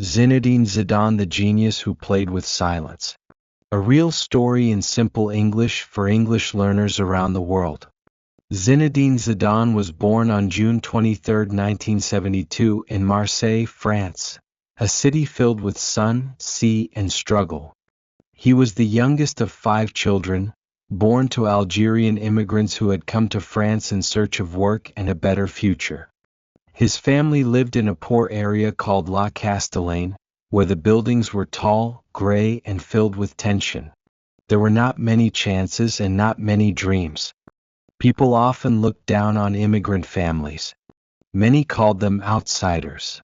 Zinedine Zidane, the genius who played with silence. A real story in simple English for English learners around the world. Zinedine Zidane was born on June 23, 1972 in Marseille, France, a city filled with sun, sea, and struggle. He was the youngest of 5 children, born to Algerian immigrants who had come to France in search of work and a better future. His family lived in a poor area called La Castellane, where the buildings were tall, gray, and filled with tension. There were not many chances and not many dreams. People often looked down on immigrant families. Many called them outsiders.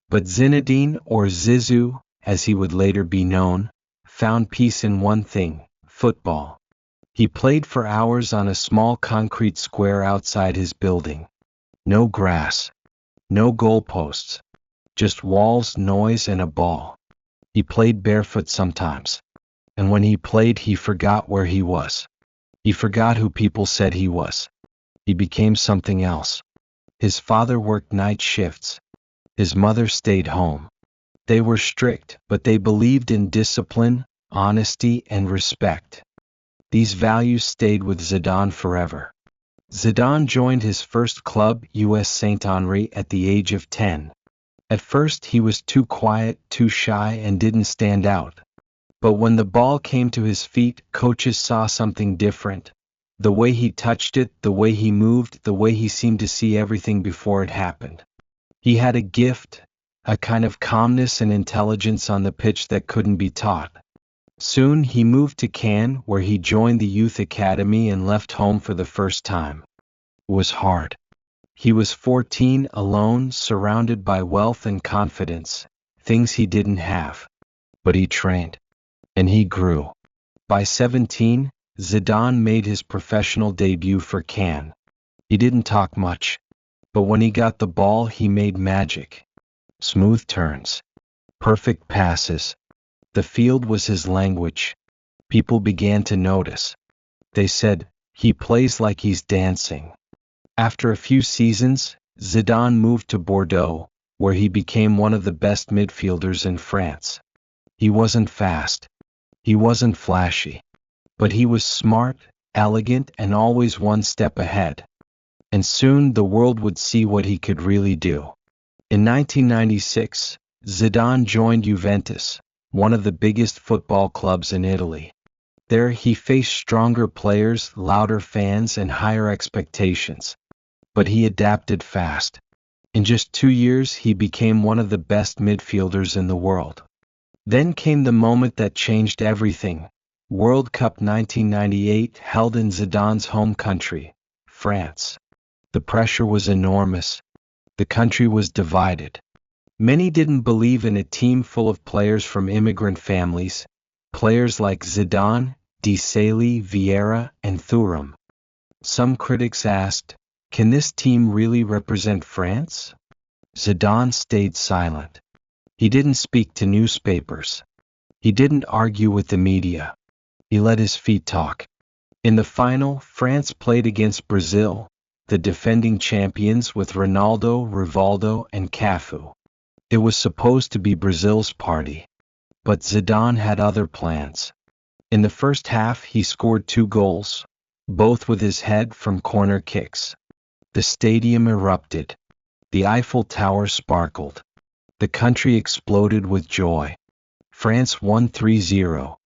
But Zinedine, or Zizou, as he would later be known, found peace in one thing: football. He played for hours on a small concrete square outside his building. No grass. No goalposts. Just walls, noise, and a ball. He played barefoot sometimes. And when he played, he forgot where he was. He forgot who people said he was. He became something else. His father worked night shifts. His mother stayed home. They were strict, but they believed in discipline, honesty, and respect. These values stayed with Zidane forever. Zidane joined his first club, US Saint Henri, at the age of 10. At first he was too quiet, too shy, and didn't stand out. But when the ball came to his feet, coaches saw something different. The way he touched it, the way he moved, the way he seemed to see everything before it happened. He had a gift, a kind of calmness and intelligence on the pitch that couldn't be taught. Soon he moved to Cannes, where he joined the youth academy and left home for the first time. It was hard. He was 14, alone, surrounded by wealth and confidence, things he didn't have. But he trained. And he grew. By 17, Zidane made his professional debut for Cannes. He didn't talk much. But when he got the ball, he made magic. Smooth turns. Perfect passes. The field was his language. People began to notice. They said, "He plays like he's dancing." After a few seasons, Zidane moved to Bordeaux, where he became one of the best midfielders in France. He wasn't fast. He wasn't flashy. But he was smart, elegant, and always one step ahead. And soon the world would see what he could really do. In 1996, Zidane joined Juventus, one of the biggest football clubs in Italy. There he faced stronger players, louder fans, and higher expectations. But he adapted fast. In just 2 years he became one of the best midfielders in the world. Then came the moment that changed everything. World Cup 1998, held in Zidane's home country, France. The pressure was enormous. The country was divided. Many didn't believe in a team full of players from immigrant families, players like Zidane, Desailly, Vieira, and Thuram. Some critics asked, "Can this team really represent France?" Zidane stayed silent. He didn't speak to newspapers. He didn't argue with the media. He let his feet talk. In the final, France played against Brazil, the defending champions, with Ronaldo, Rivaldo, and Cafu. It was supposed to be Brazil's party. But Zidane had other plans. In the first half he scored 2 goals, both with his head from corner kicks. The stadium erupted. The Eiffel Tower sparkled. The country exploded with joy. France won 3-0.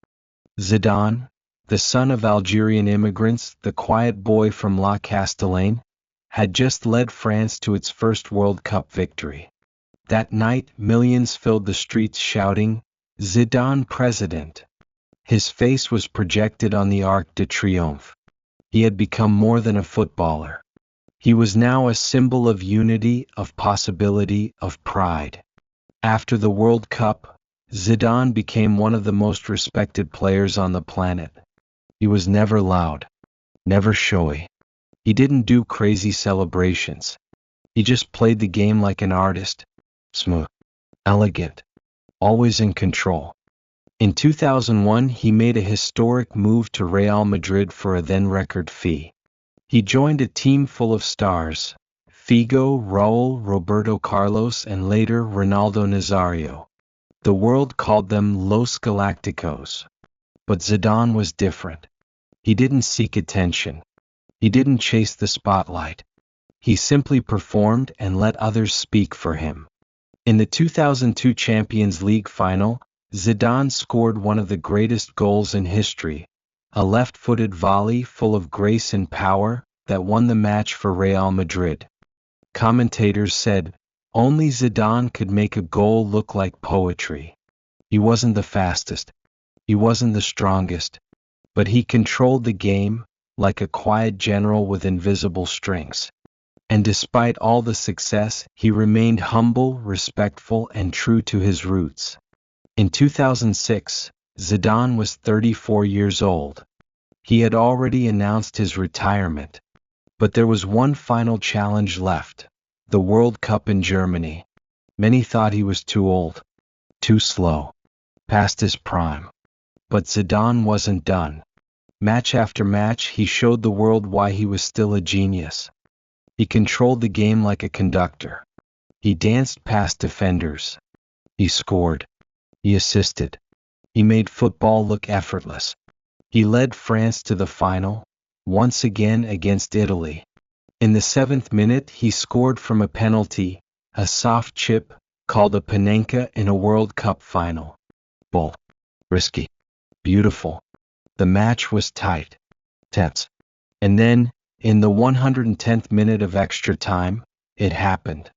Zidane, the son of Algerian immigrants, the quiet boy from La Castellane, had just led France to its first World Cup victory. That night, millions filled the streets shouting, "Zidane president." His face was projected on the Arc de Triomphe. He had become more than a footballer. He was now a symbol of unity, of possibility, of pride. After the World Cup, Zidane became one of the most respected players on the planet. He was never loud, never showy. He didn't do crazy celebrations. He just played the game like an artist, smooth, elegant, always in control. In 2001, he made a historic move to Real Madrid for a then-record fee. He joined a team full of stars: Figo, Raul, Roberto Carlos, and later Ronaldo Nazario. The world called them Los Galacticos. But Zidane was different. He didn't seek attention. He didn't chase the spotlight. He simply performed and let others speak for him. In the 2002 Champions League final, Zidane scored one of the greatest goals in history, a left-footed volley full of grace and power that won the match for Real Madrid. Commentators said, only Zidane could make a goal look like poetry. He wasn't the fastest. He wasn't the strongest. But he controlled the game, like a quiet general with invisible strings. And despite all the success, he remained humble, respectful, and true to his roots. In 2006, Zidane was 34 years old. He had already announced his retirement. But there was one final challenge left, the World Cup in Germany. Many thought he was too old, too slow, past his prime. But Zidane wasn't done. Match after match, he showed the world why he was still a genius. He controlled the game like a conductor. He danced past defenders. He scored. He assisted. He made football look effortless. He led France to the final, once again against Italy. In the 7th minute, he scored from a penalty, a soft chip, called a Panenka in a World Cup final. Bull. Risky. Beautiful. The match was tight. Tense. And then, in the 110th minute of extra time, it happened.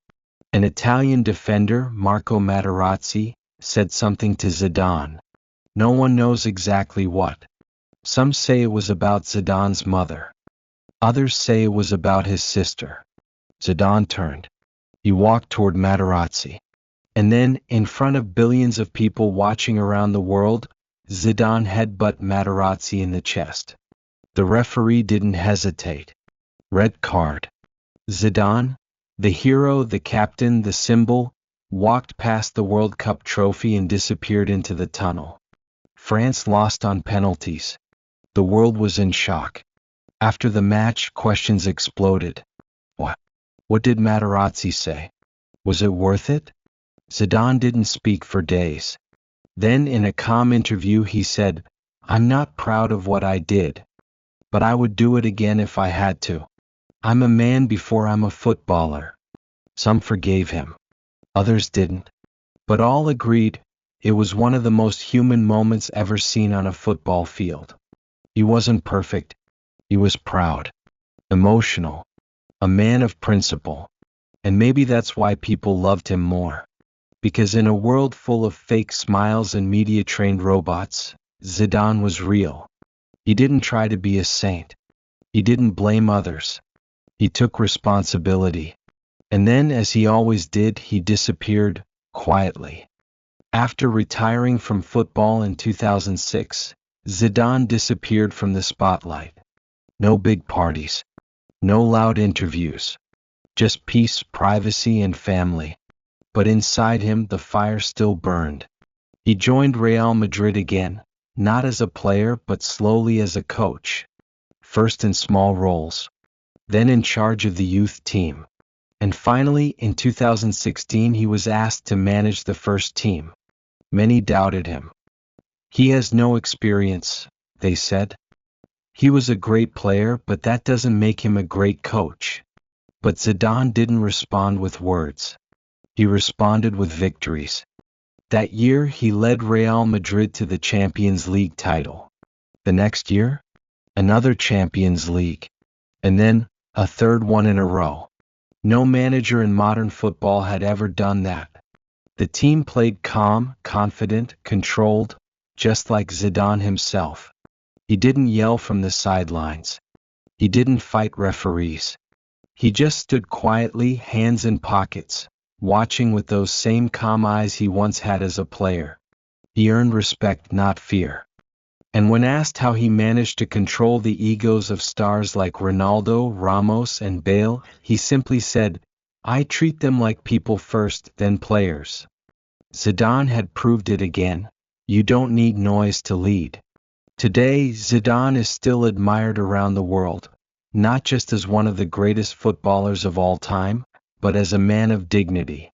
An Italian defender, Marco Materazzi, said something to Zidane. No one knows exactly what. Some say it was about Zidane's mother. Others say it was about his sister. Zidane turned. He walked toward Materazzi. And then, in front of billions of people watching around the world, Zidane headbutted Materazzi in the chest. The referee didn't hesitate. Red card. Zidane, the hero, the captain, the symbol, walked past the World Cup trophy and disappeared into the tunnel. France lost on penalties. The world was in shock. After the match, questions exploded. What did Materazzi say? Was it worth it? Zidane didn't speak for days. Then in a calm interview he said, I'm not proud of what I did. But I would do it again if I had to. I'm a man before I'm a footballer. Some forgave him. Others didn't. But all agreed, it was one of the most human moments ever seen on a football field. He wasn't perfect. He was proud. Emotional. A man of principle. And maybe that's why people loved him more. Because in a world full of fake smiles and media-trained robots, Zidane was real. He didn't try to be a saint. He didn't blame others. He took responsibility. And then, as he always did, he disappeared, quietly. After retiring from football in 2006, Zidane disappeared from the spotlight. No big parties. No loud interviews. Just peace, privacy, and family. But inside him, the fire still burned. He joined Real Madrid again, not as a player but slowly as a coach. First in small roles. Then in charge of the youth team. And finally, in 2016, he was asked to manage the first team. Many doubted him. He has no experience, they said. He was a great player, but that doesn't make him a great coach. But Zidane didn't respond with words. He responded with victories. That year, he led Real Madrid to the Champions League title. The next year, another Champions League. And then, a third one in a row. No manager in modern football had ever done that. The team played calm, confident, controlled, just like Zidane himself. He didn't yell from the sidelines. He didn't fight referees. He just stood quietly, hands in pockets, watching with those same calm eyes he once had as a player. He earned respect, not fear. And when asked how he managed to control the egos of stars like Ronaldo, Ramos, and Bale, he simply said, I treat them like people first, then players. Zidane had proved it again. You don't need noise to lead. Today, Zidane is still admired around the world, not just as one of the greatest footballers of all time, but as a man of dignity.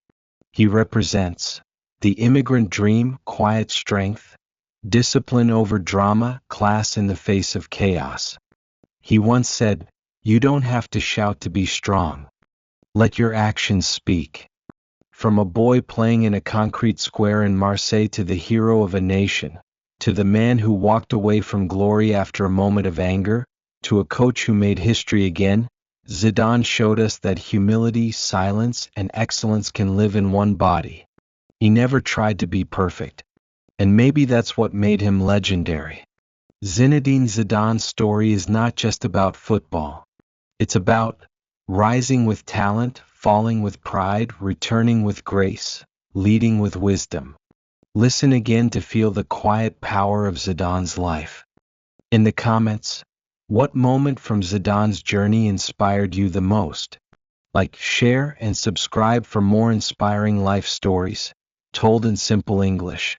He represents The immigrant dream, quiet strength, discipline over drama, class in the face of chaos. He once said, "You don't have to shout to be strong. Let your actions speak." From a boy playing in a concrete square in Marseille to the hero of a nation, to the man who walked away from glory after a moment of anger, to a coach who made history again, Zidane showed us that humility, silence, and excellence can live in one body. He never tried to be perfect. And maybe that's what made him legendary. Zinedine Zidane's story is not just about football. It's about rising with talent, falling with pride, returning with grace, leading with wisdom. Listen again to feel the quiet power of Zidane's life. In the comments, what moment from Zidane's journey inspired you the most? Like, share, and subscribe for more inspiring life stories, told in simple English.